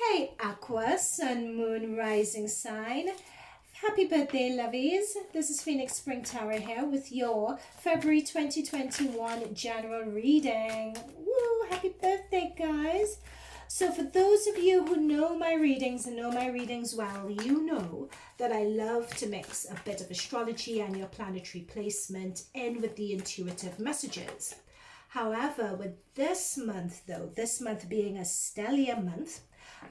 Hey Aqua, Sun, Moon, Rising sign. Happy birthday, lovies. This is Phoenix Spring Tower here with your February 2021 general reading. Woo! Happy birthday, guys. So for those of you who know my readings and know my readings well, you know that I love to mix a bit of astrology and your planetary placement in with the intuitive messages. However, with this month though, this month being a stellium month,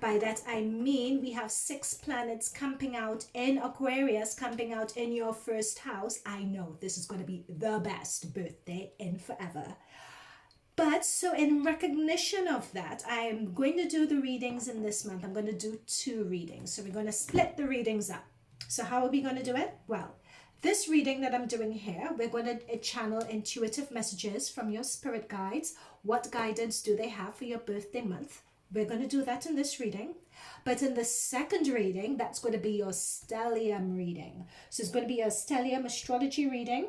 by that I mean we have 6 planets camping out in Aquarius, camping out in your first house. I know this is going to be the best birthday in forever. But so in recognition of that, I'm going to do the readings in this month. I'm going to do 2 readings. So we're going to split the readings up. So how are we going to do it? Well, this reading that I'm doing here, we're going to channel intuitive messages from your spirit guides. What guidance do they have for your birthday month? We're going to do that in this reading. But in the second reading, that's going to be your stellium reading. So it's going to be a stellium astrology reading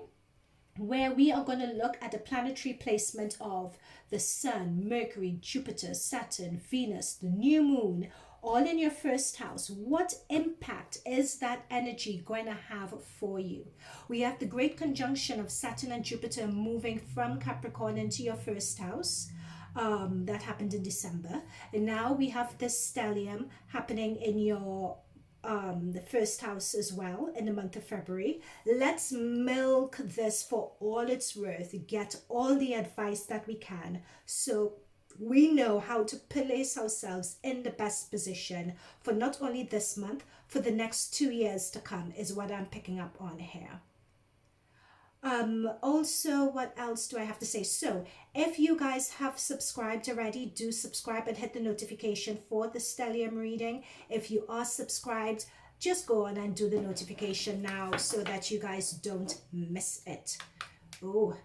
where we are going to look at the planetary placement of the Sun, Mercury, Jupiter, Saturn, Venus, the new moon, all in your first house. What impact is that energy going to have for you? We have the great conjunction of Saturn and Jupiter moving from Capricorn into your first house. That happened in December. And now we have this stellium happening in your the first house as well in the month of February. Let's milk this for all it's worth, get all the advice that we can so we know how to place ourselves in the best position for not only this month, for the next 2 years to come is what I'm picking up on here. Also, what else do I have to say? So if you guys have subscribed already, do subscribe and hit the notification for the stellium reading. If you are subscribed, just go on and do the notification now so that you guys don't miss it. Oh,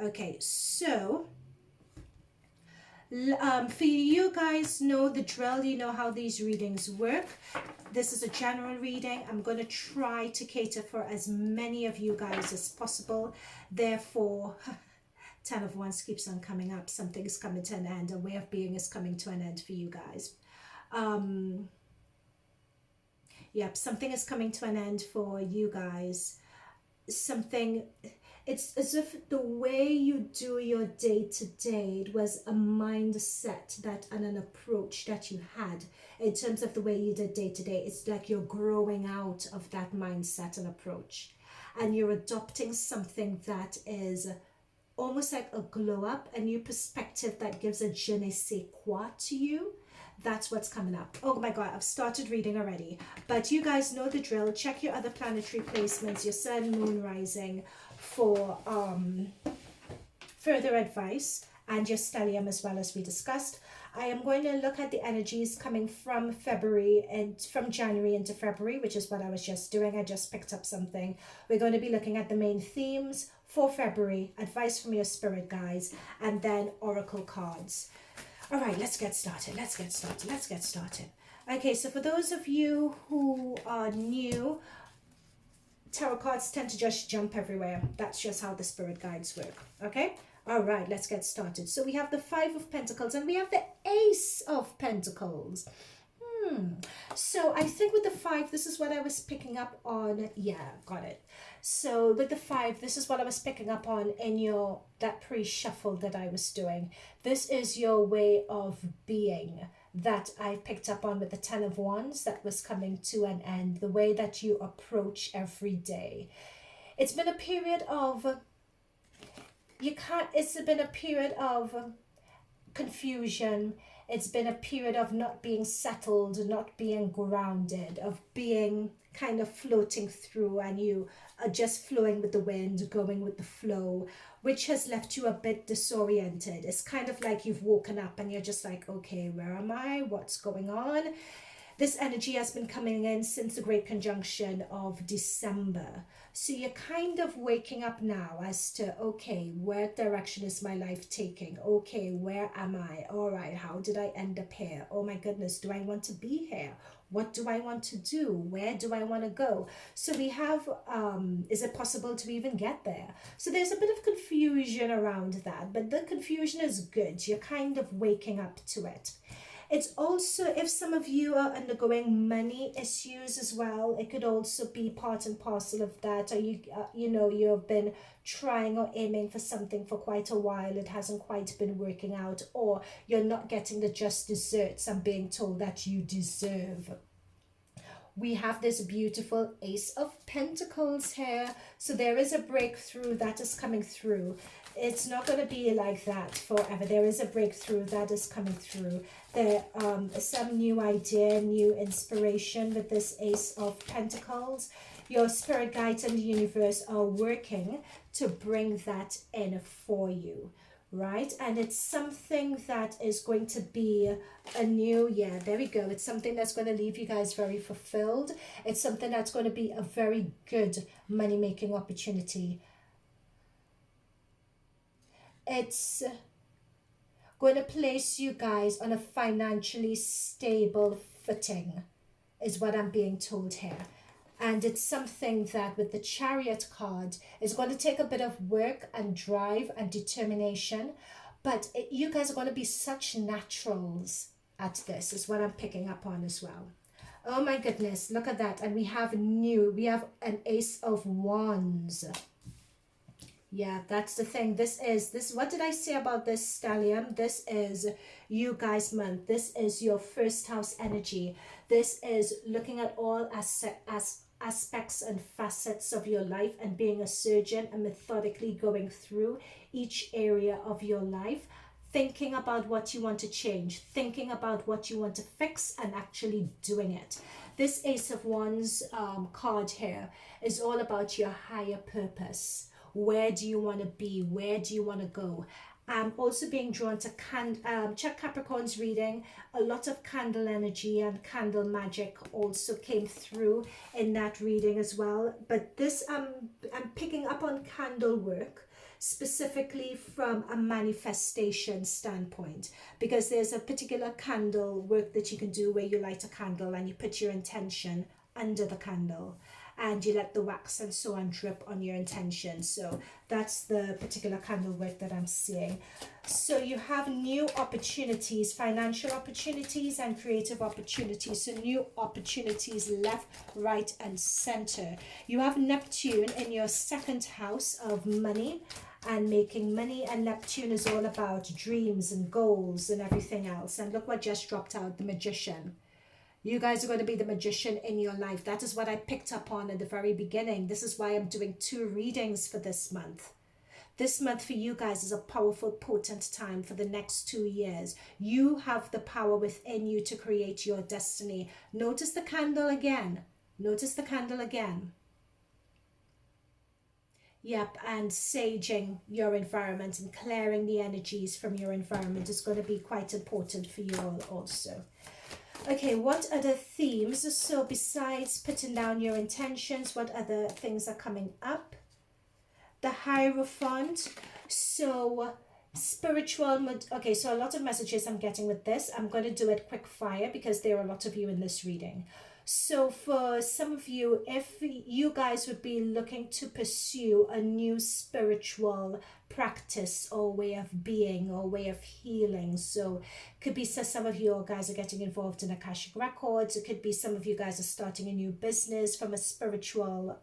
okay. So for you guys know the drill, you know how these readings work. This is a general reading. I'm going to try to cater for as many of you guys as possible. Therefore, 10 of Wands keeps on coming up. Something is coming to an end. A way of being is coming to an end for you guys. Yep, something is coming to an end for you guys. Something... It's as if the way you do your day-to-day, it was a mindset that and an approach that you had in terms of the way you did day-to-day. It's like you're growing out of that mindset and approach. And you're adopting something that is almost like a glow-up, a new perspective that gives a je ne sais quoi to you. That's what's coming up. Oh my God, I've started reading already. But you guys know the drill. Check your other planetary placements, your sun, moon, rising, for further advice, and your stellium as well, as we discussed. I am going to look at the energies coming from February and from January into February, which is what I was just doing. I just picked up something. We're going to be looking at the main themes for February, advice from your spirit guides, and then oracle cards. All right, let's get started. Let's get started. Okay, so for those of you who are new, tarot cards tend to just jump everywhere. That's just how the spirit guides work. Okay? All right, let's get started. So we have the 5 of Pentacles and we have the Ace of Pentacles. So I think with the 5, this is what I was picking up on. Yeah, got it. So with the 5, this is what I was picking up on in that pre-shuffle that I was doing. This is your way of being that I picked up on with the 10 of Wands that was coming to an end. The way that you approach every day. It's been a period of... It's been a period of confusion. It's been a period of not being settled, not being grounded, of being kind of floating through, and you are just flowing with the wind, going with the flow, which has left you a bit disoriented. It's kind of like you've woken up and you're just like, okay, where am I? What's going on? This energy has been coming in since the great conjunction of December. So you're kind of waking up now as to, okay, where direction is my life taking? Okay, where am I? All right, how did I end up here? Oh my goodness, do I want to be here? What do I want to do? Where do I want to go? So we have, is it possible to even get there? So there's a bit of confusion around that, but the confusion is good. You're kind of waking up to it. It's also, if some of you are undergoing money issues as well, it could also be part and parcel of that. Or you know, you've been trying or aiming for something for quite a while, it hasn't quite been working out, or you're not getting the just desserts I'm being told that you deserve. We have this beautiful Ace of Pentacles here. So there is a breakthrough that is coming through. It's not going to be like that forever. There is a breakthrough that is coming through. There some new idea, new inspiration with this Ace of Pentacles. Your spirit guides and the universe are working to bring that in for you. Right, and it's something that is going to be a new, yeah, there we go. It's something that's going to leave you guys very fulfilled. It's something that's going to be a very good money-making opportunity. It's going to place you guys on a financially stable footing, is what I'm being told here. And it's something that with the Chariot card is going to take a bit of work and drive and determination, but you guys are going to be such naturals at this, is what I'm picking up on as well. Oh my goodness, look at that. And we have an Ace of Wands. Yeah, that's the thing. This, what did I say about this, Stellium? This is you guys month. This is your first house energy. This is looking at all aspects and facets of your life and being a surgeon and methodically going through each area of your life, thinking about what you want to change, thinking about what you want to fix, and actually doing it. This Ace of Wands card here is all about your higher purpose. Where do you want to be? Where do you want to go? I'm also being drawn to check Capricorn's reading. A lot of candle energy and candle magic also came through in that reading as well. But this, I'm picking up on candle work, specifically from a manifestation standpoint, because there's a particular candle work that you can do where you light a candle and you put your intention under the candle, and you let the wax and so on drip on your intention. So that's the particular candle work that I'm seeing. So you have new opportunities, financial opportunities and creative opportunities. So new opportunities left, right and center. You have Neptune in your second house of money and making money, and Neptune is all about dreams and goals and everything else. And look what just dropped out, the Magician. You guys are going to be the magician in your life. That is what I picked up on at the very beginning. This is why I'm doing 2 readings for this month. This month for you guys is a powerful, potent time for the next 2 years. You have the power within you to create your destiny. Notice the candle again. Notice the candle again. Yep, and saging your environment and clearing the energies from your environment is going to be quite important for you all also. Okay, what other themes? So besides putting down your intentions, what other things are coming up? The Hierophant. So spiritual, okay, so a lot of messages I'm getting with this. I'm going to do it quick fire because there are a lot of you in this reading. So for some of you, if you guys would be looking to pursue a new spiritual practice or way of being or way of healing, so it could be some of you guys are getting involved in Akashic Records. It could be some of you guys are starting a new business from a spiritual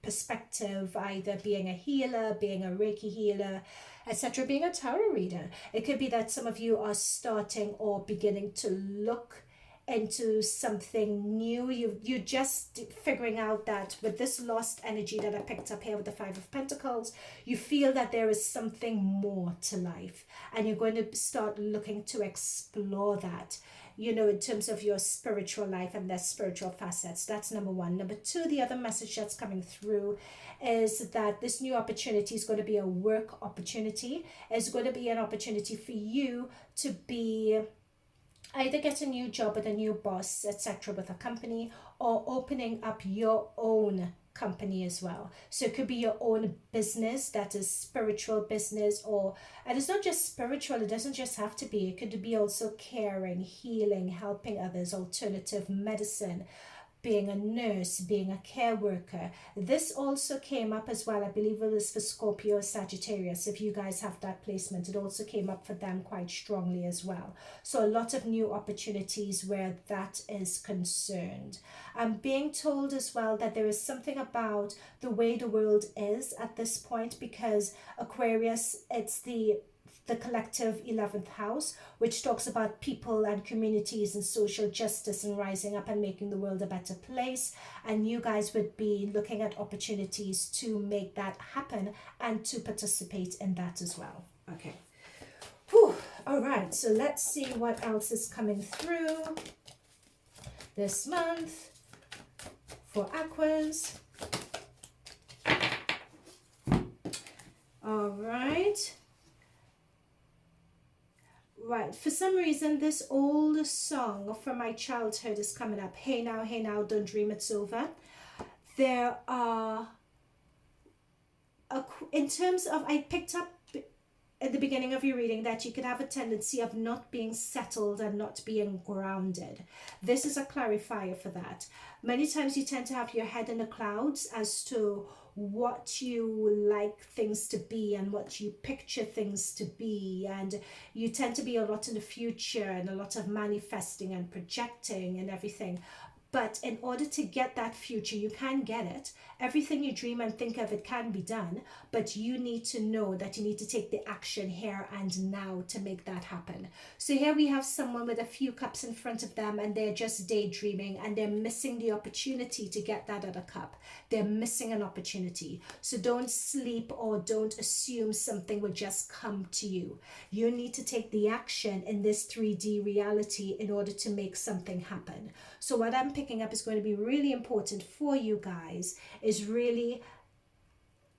perspective, either being a healer, being a Reiki healer, etc., being a tarot reader. It could be that some of you are starting or beginning to look into something new. You're just figuring out that with this lost energy that I picked up here with the 5 of Pentacles, you feel that there is something more to life, and you're going to start looking to explore that, you know, in terms of your spiritual life and their spiritual facets. That's number 1. Number 2, the other message that's coming through is that this new opportunity is going to be a work opportunity. It's going to be an opportunity for you to be either get a new job with a new boss, etc., with a company, or opening up your own company as well. So it could be your own business that is spiritual business, and it's not just spiritual, it doesn't just have to be, it could be also caring, healing, helping others, alternative medicine, being a nurse, being a care worker. This also came up as well. I believe it was for Scorpio or Sagittarius. If you guys have that placement, it also came up for them quite strongly as well. So a lot of new opportunities where that is concerned. I'm being told as well that there is something about the way the world is at this point, because Aquarius, it's the collective 11th house, which talks about people and communities and social justice and rising up and making the world a better place. And you guys would be looking at opportunities to make that happen and to participate in that as well. Okay. Whew. All right, so let's see what else is coming through this month for Aquas. All right. Right, for some reason this old song from my childhood is coming up. Hey now, don't dream it's over. There are, in terms of, I picked up at the beginning of your reading that you could have a tendency of not being settled and not being grounded. This is a clarifier for that. Many times you tend to have your head in the clouds as to what you like things to be and what you picture things to be, and you tend to be a lot in the future and a lot of manifesting and projecting and everything. But in order to get that future, you can get it. Everything you dream and think of, it can be done. But you need to know that you need to take the action here and now to make that happen. So here we have someone with a few cups in front of them, and they're just daydreaming, and they're missing the opportunity to get that other cup. They're missing an opportunity. So don't sleep or don't assume something will just come to you. You need to take the action in this 3D reality in order to make something happen. So what I'm picking up is going to be really important for you guys is really,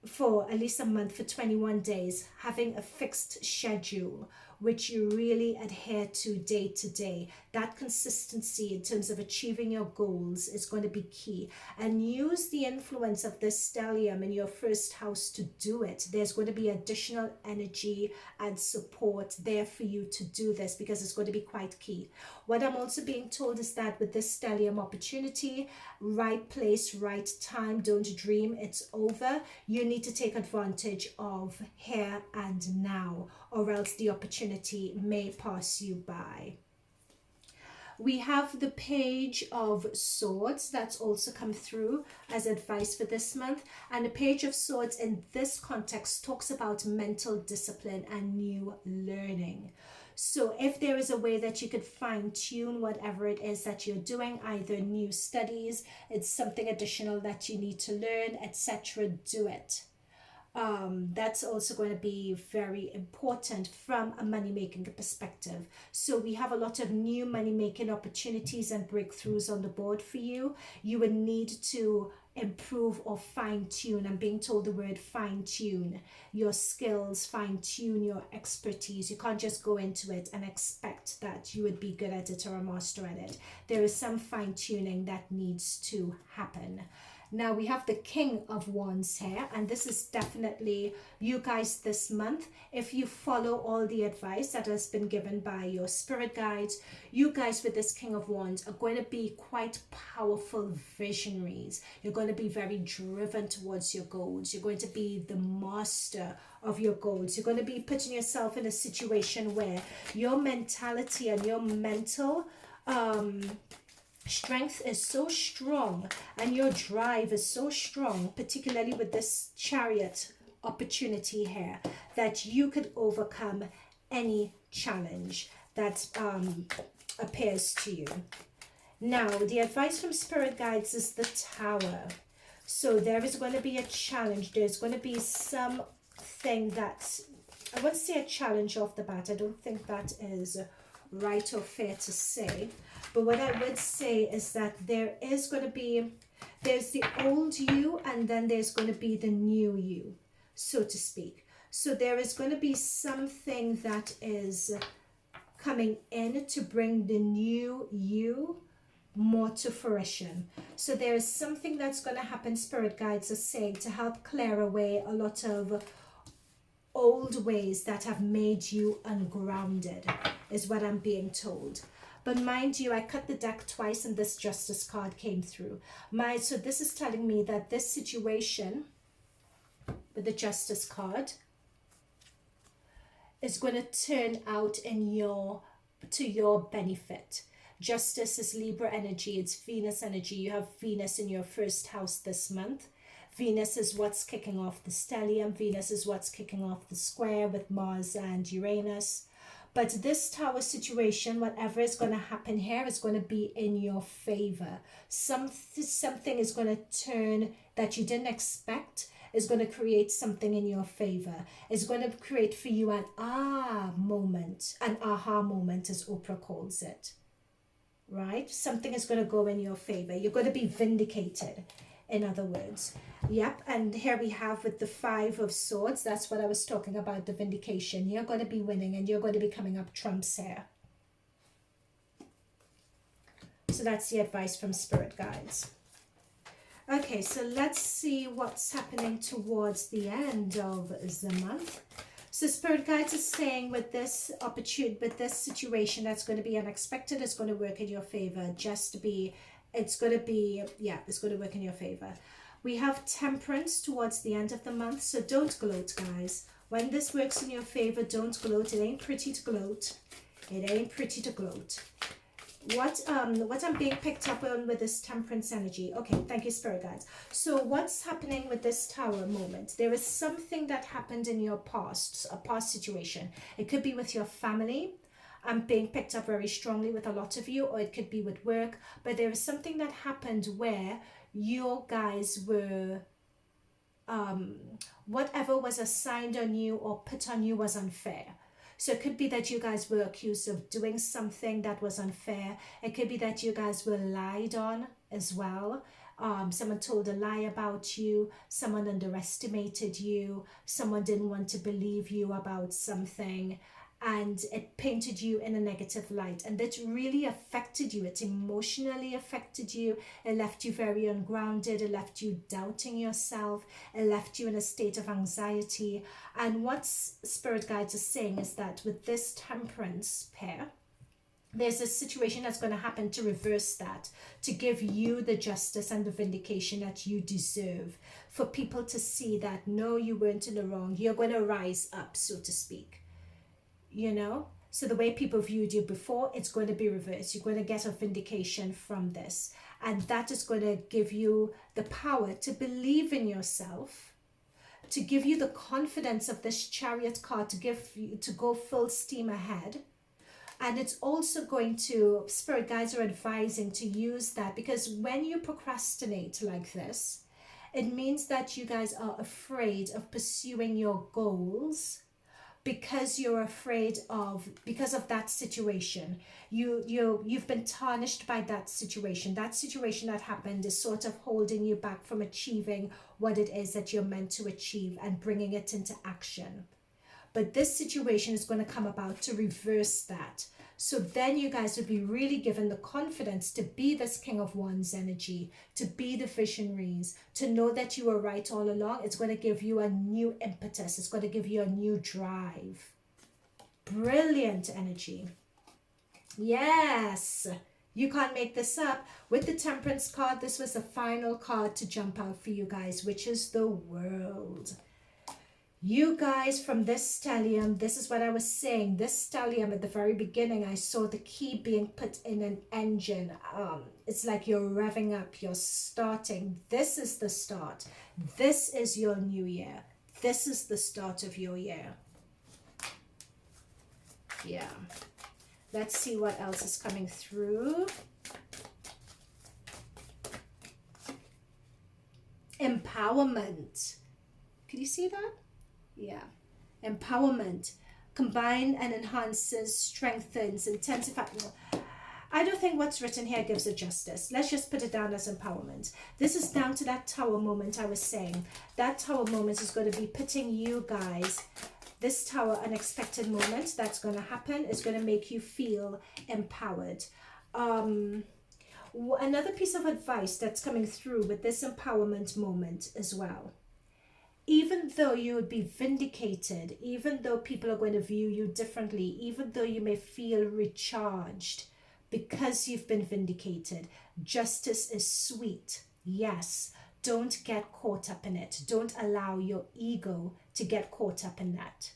for at least a month, for 21 days, having a fixed schedule which you really adhere to day to day. That consistency in terms of achieving your goals is going to be key. And use the influence of this stellium in your first house to do it. There's going to be additional energy and support there for you to do this, because it's going to be quite key. What I'm also being told is that with this stellium opportunity, right place, right time, don't dream it's over. You need to take advantage of here and now, or else the opportunity may pass you by. We have the Page of Swords that's also come through as advice for this month. And the Page of Swords in this context talks about mental discipline and new learning. So if there is a way that you could fine tune whatever it is that you're doing, either new studies, it's something additional that you need to learn, etc., do it. That's also going to be very important from a money-making perspective. So we have a lot of new money-making opportunities and breakthroughs on the board for you. You would need to improve or fine-tune. I'm being told the word fine-tune your skills, fine-tune your expertise. You can't just go into it and expect that you would be good at it or a master at it. There is some fine-tuning that needs to happen. Now we have the King of Wands here, and this is definitely you guys this month. If you follow all the advice that has been given by your spirit guides, you guys with this King of Wands are going to be quite powerful visionaries. You're going to be very driven towards your goals. You're going to be the master of your goals. You're going to be putting yourself in a situation where your mentality and your mental strength is so strong and your drive is so strong, particularly with this Chariot opportunity here, that you could overcome any challenge that appears to you. Now, the advice from spirit guides is the Tower. So there is going to be a challenge. There's going to be something that's, I won't say a challenge off the bat. I don't think that is right or fair to say. But what I would say is that there is going to be, there's the old you and then there's going to be the new you, so to speak. So there is going to be something that is coming in to bring the new you more to fruition. So there is something that's going to happen, spirit guides are saying, to help clear away a lot of old ways that have made you ungrounded, is what I'm being told. But mind you, I cut the deck twice and this Justice card came through. So this is telling me that this situation with the Justice card is going to turn out to your benefit. Justice is Libra energy, it's Venus energy. You have Venus in your first house this month. Venus is what's kicking off the stellium. Venus is what's kicking off the square with Mars and Uranus. But this Tower situation, whatever is going to happen here, is going to be in your favor. Something is going to turn that you didn't expect, is going to create something in your favor. It's going to create for you an moment, an aha moment, as Oprah calls it. Right? Something is going to go in your favor. You're going to be vindicated, in other words. Yep, and here we have with the Five of Swords, that's what I was talking about, the vindication. You're going to be winning and you're going to be coming up trumps here. So that's the advice from Spirit Guides. Okay, so let's see what's happening towards the end of the month. So Spirit Guides is saying with this opportunity, with this situation that's going to be unexpected, it's going to work in your favor. It's going to work in your favor. We have Temperance towards the end of the month, so don't gloat, guys. When this works in your favor, don't gloat. It ain't pretty to gloat. It ain't pretty to gloat. What I'm being picked up on with this Temperance energy. Okay, thank you, Spirit Guides. So what's happening with this Tower moment? There is something that happened in your past, a past situation. It could be with your family. I'm being picked up very strongly with a lot of you, or it could be with work. But there is something that happened where you guys were, whatever was assigned on you or put on you was unfair. So it could be that you guys were accused of doing something that was unfair. It could be that you guys were lied on as well. Someone told a lie about you. Someone underestimated you. Someone didn't want to believe you about something. And it painted you in a negative light. And that really affected you. It emotionally affected you. It left you very ungrounded. It left you doubting yourself. It left you in a state of anxiety. And what Spirit Guides are saying is that with this Temperance pair, there's a situation that's going to happen to reverse that, to give you the justice and the vindication that you deserve, for people to see that, no, you weren't in the wrong. You're going to rise up, so to speak. You know, so the way people viewed you before, it's going to be reversed. You're going to get a vindication from this, and that is going to give you the power to believe in yourself, to give you the confidence of this Chariot card, to give you to go full steam ahead. And it's also going to, Spirit Guides are advising to use that, because when you procrastinate like this, it means that you guys are afraid of pursuing your goals. Because you're afraid of, because of that situation, you've been tarnished by that situation. That situation that happened is sort of holding you back from achieving what it is that you're meant to achieve and bringing it into action. But this situation is going to come about to reverse that. So then you guys would be really given the confidence to be this King of Wands energy, to be the visionaries, to know that you were right all along. It's going to give you a new impetus. It's going to give you a new drive. Brilliant energy. Yes, you can't make this up. With the Temperance card, this was the final card to jump out for you guys, which is the World. You guys, from this stellium, this is what I was saying. This stellium at the very beginning, I saw the key being put in an engine. It's like you're revving up, you're starting. This is the start. This is your new year. This is the start of your year. Yeah. Let's see what else is coming through. Empowerment. Can you see that? Yeah. Empowerment. Combine and enhances, strengthens, intensifies. I don't think what's written here gives it justice. Let's just put it down as empowerment. This is down to that Tower moment I was saying. That Tower moment is going to be putting you guys, this Tower unexpected moment that's going to happen is going to make you feel empowered. Another piece of advice that's coming through with this empowerment moment as well even though you would be vindicated, even though people are going to view you differently, even though you may feel recharged because you've been vindicated, justice is sweet. Yes, don't get caught up in it. Don't allow your ego to get caught up in that.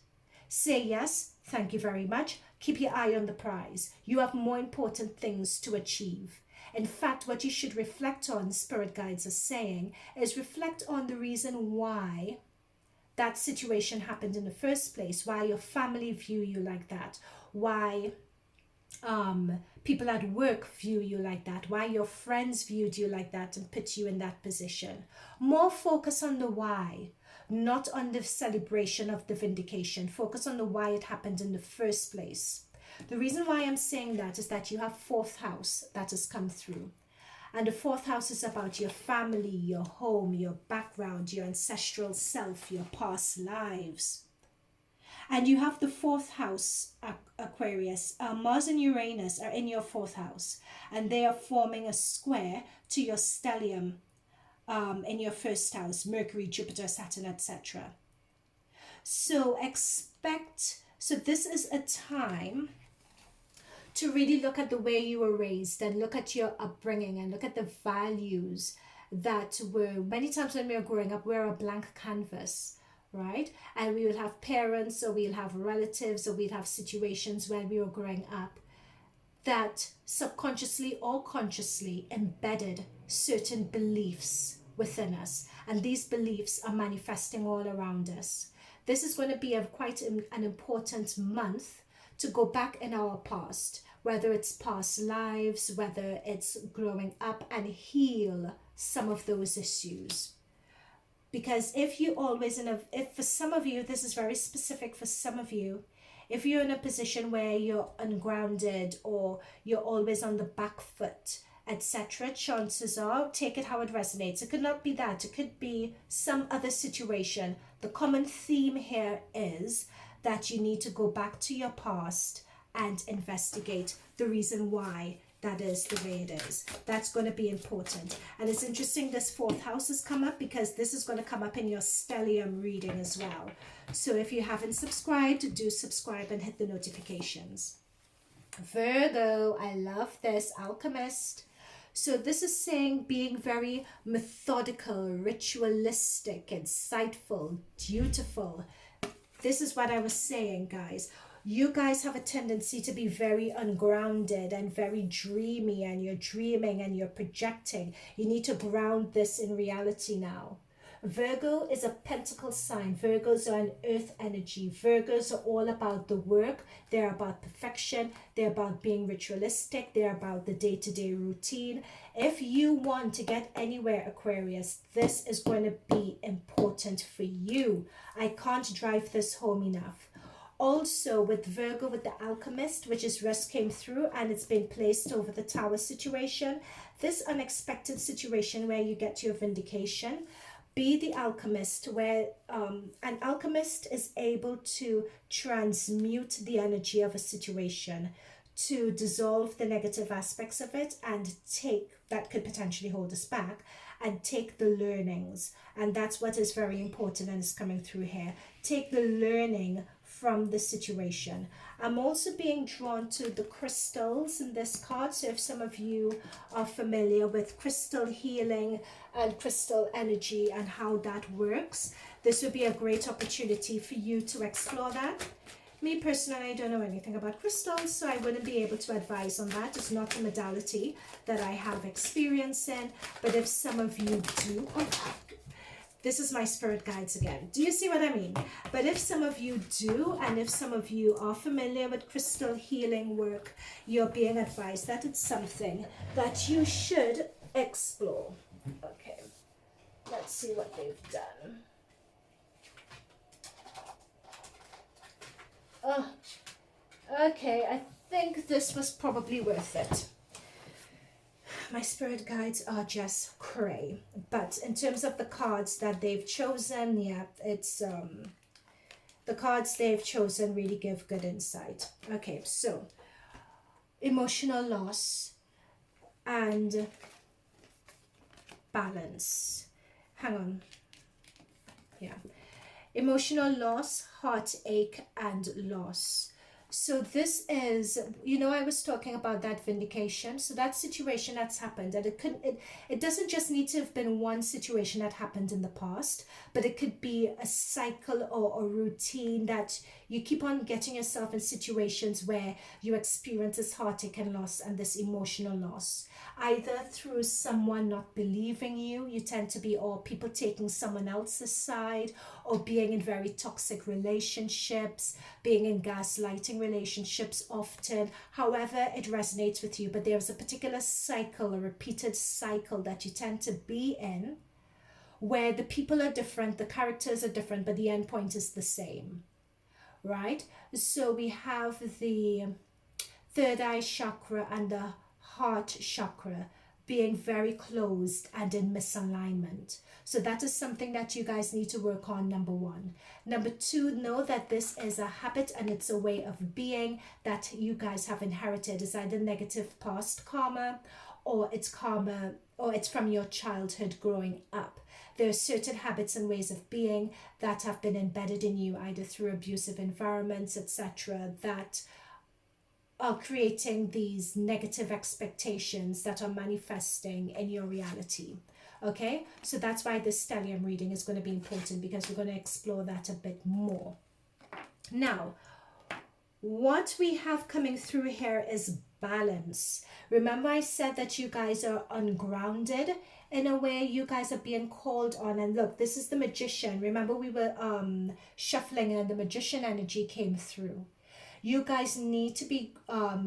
Say yes, thank you very much. Keep your eye on the prize. You have more important things to achieve. In fact, what you should reflect on, spirit guides are saying, is reflect on the reason why that situation happened in the first place, why your family view you like that, why people at work view you like that, why your friends viewed you like that and put you in that position. More focus on the why, not on the celebration of the vindication. Focus on the why it happened in the first place. The reason why I'm saying that is that you have fourth house that has come through. And the fourth house is about your family, your home, your background, your ancestral self, your past lives. And you have the fourth house, Aquarius. Mars and Uranus are in your fourth house. And they are forming a square to your stellium in your first house. Mercury, Jupiter, Saturn, etc. So this is a time to really look at the way you were raised and look at your upbringing and look at the values that were, many times when we were growing up, we're a blank canvas, right? And we will have parents, or we'll have relatives, or we'll have situations when we were growing up that subconsciously or consciously embedded certain beliefs within us. And these beliefs are manifesting all around us. This is going to be quite an important month to go back in our past, whether it's past lives, whether it's growing up, and heal some of those issues. Because if for some of you, this is very specific for some of you, if you're in a position where you're ungrounded or you're always on the back foot, etc., chances are, take it how it resonates. It could not be that. It could be some other situation. The common theme here is that you need to go back to your past and investigate the reason why that is the way it is. That's going to be important. And it's interesting this fourth house has come up, because this is going to come up in your stellium reading as well. So if you haven't subscribed, do subscribe and hit the notifications. Virgo, I love this. Alchemist. So this is saying being very methodical, ritualistic, insightful, dutiful. This is what I was saying, guys. You guys have a tendency to be very ungrounded and very dreamy, and you're dreaming and you're projecting. You need to ground this in reality now. Virgo is a pentacle sign. Virgos are an earth energy. Virgos are all about the work. They're about perfection. They're about being ritualistic. They're about the day-to-day routine. If you want to get anywhere, Aquarius, this is going to be important for you. I can't drive this home enough. Also with Virgo, with the Alchemist, which is rest came through and it's been placed over the Tower situation. This unexpected situation where you get your vindication. Be the alchemist, where an alchemist is able to transmute the energy of a situation, to dissolve the negative aspects of it and take, that could potentially hold us back, and take the learnings. And that's what is very important and is coming through here. Take the learning from the situation. I'm also being drawn to the crystals in this card. So if some of you are familiar with crystal healing and crystal energy and how that works, this would be a great opportunity for you to explore that. Me personally, I don't know anything about crystals, so I wouldn't be able to advise on that. It's not a modality that I have experience in. But if some of you do, this is my spirit guides again. Do you see what I mean? But if some of you do, and if some of you are familiar with crystal healing work, you're being advised that it's something that you should explore. Okay, let's see what they've done. Oh, okay, I think this was probably worth it. My spirit guides are just cray. But in terms of the cards that they've chosen, yeah, it's the cards they've chosen really give good insight. Okay, so emotional loss and balance. Hang on. Yeah. emotional loss, heartache, and loss. So this is, you know, I was talking about that vindication. So that situation that's happened, and it doesn't just need to have been one situation that happened in the past, but it could be a cycle or a routine that you keep on getting yourself in situations where you experience this heartache and loss and this emotional loss, either through someone not believing you. You tend to be, or people taking someone else's side, or being in very toxic relationships, being in gaslighting relationships often, however it resonates with you. But there's a particular cycle, a repeated cycle that you tend to be in, where the people are different, the characters are different, but the end point is the same, right? So we have the third eye chakra and the heart chakra being very closed and in misalignment. So that is something that you guys need to work on, number one. Number two, know that this is a habit and it's a way of being that you guys have inherited. It's either negative past karma, or it's karma, or it's from your childhood growing up. There are certain habits and ways of being that have been embedded in you, either through abusive environments, etc., that are creating these negative expectations that are manifesting in your reality. Okay, so that's why this stellium reading is going to be important, because we're going to explore that a bit more. Now, what we have coming through here is balance. Remember I said that you guys are ungrounded in a way. You guys are being called on, and look, this is the magician. Remember we were shuffling and the magician energy came through. You guys need to be,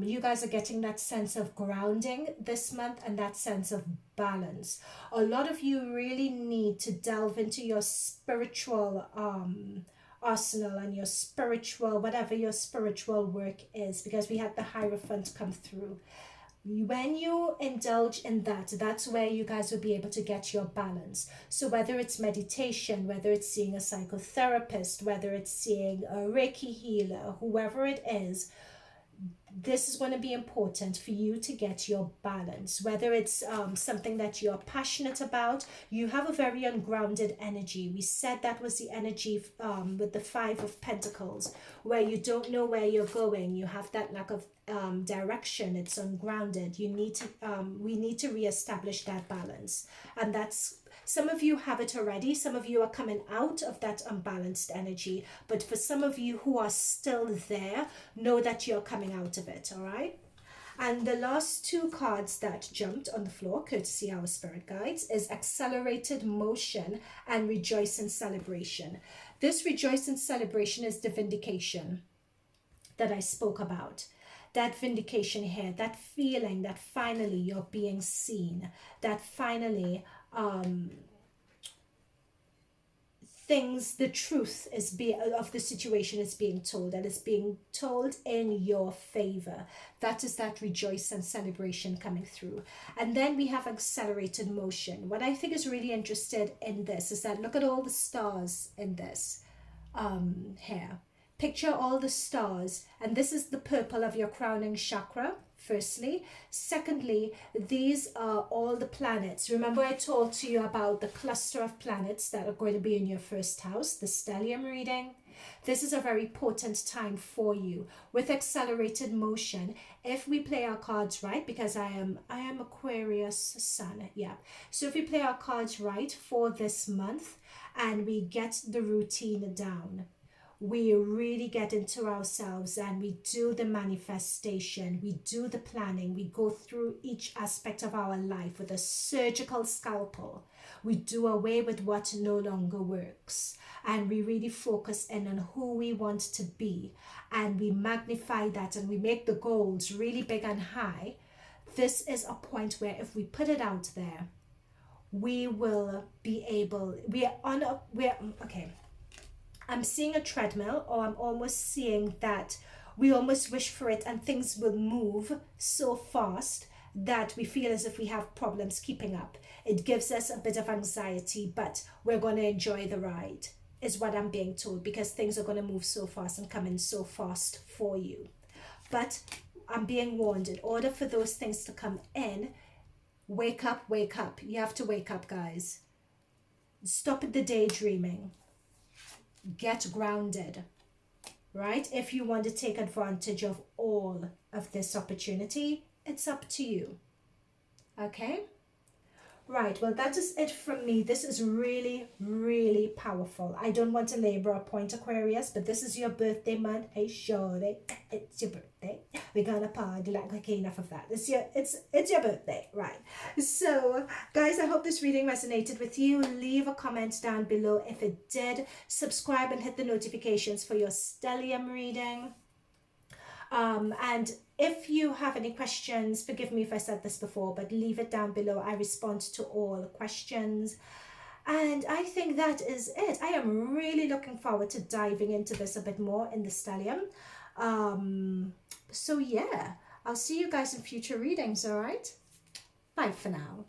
you guys are getting that sense of grounding this month and that sense of balance. A lot of you really need to delve into your spiritual arsenal and your spiritual, whatever your spiritual work is, because we had the Hierophant come through. When you indulge in that, that's where you guys will be able to get your balance. So whether it's meditation, whether it's seeing a psychotherapist, whether it's seeing a Reiki healer, whoever it is, this is going to be important for you to get your balance. Whether it's something that you're passionate about, you have a very ungrounded energy. We said that was the energy with the Five of Pentacles, where you don't know where you're going. You have that lack of direction. It's ungrounded. You need to we need to reestablish that balance, and that's, some of you have it already. Some of you are coming out of that unbalanced energy, but for some of you who are still there, know that you're coming out of it. All right. And the last two cards that jumped on the floor, courtesy our spirit guides, is accelerated motion and rejoice in celebration. This rejoice in celebration is the vindication that I spoke about. That vindication here, that feeling that finally you're being seen, that finally things, the truth is of the situation is being told, and it's being told in your favor. That is that rejoice and celebration coming through. And then we have accelerated motion. What I think is really interested in this is that look at all the stars in this here. Picture all the stars, and this is the purple of your crowning chakra, firstly. Secondly, these are all the planets. Remember I told you about the cluster of planets that are going to be in your first house, the stellium reading. This is a very potent time for you with accelerated motion. If we play our cards right, because I am Aquarius sun, yeah. So if we play our cards right for this month and we get the routine down, we really get into ourselves and we do the manifestation, we do the planning, we go through each aspect of our life with a surgical scalpel. We do away with what no longer works, and we really focus in on who we want to be, and we magnify that, and we make the goals really big and high. This is a point where if we put it out there, we will be able, okay, I'm seeing a treadmill, or I'm almost seeing that we almost wish for it and things will move so fast that we feel as if we have problems keeping up. It gives us a bit of anxiety, but we're going to enjoy the ride, is what I'm being told, because things are going to move so fast and come in so fast for you. But I'm being warned, in order for those things to come in, wake up, wake up. You have to wake up, guys. Stop the daydreaming. get grounded, right? If you want to take advantage of all of this opportunity, it's up to you. Okay? Right, well, that is it from me. This is really, really powerful. I don't want to labor a point, Aquarius, but this is your birthday month. Hey, shorty, it's your birthday. We're gonna party like, okay, enough of that. It's your birthday, right? So, guys, I hope this reading resonated with you. Leave a comment down below if it did. Subscribe and hit the notifications for your stellium reading. And if you have any questions, forgive me if I said this before, but leave it down below. I respond to all questions. And I think that is it. I am really looking forward to diving into this a bit more in the stellium. So yeah, I'll see you guys in future readings, all right? Bye for now.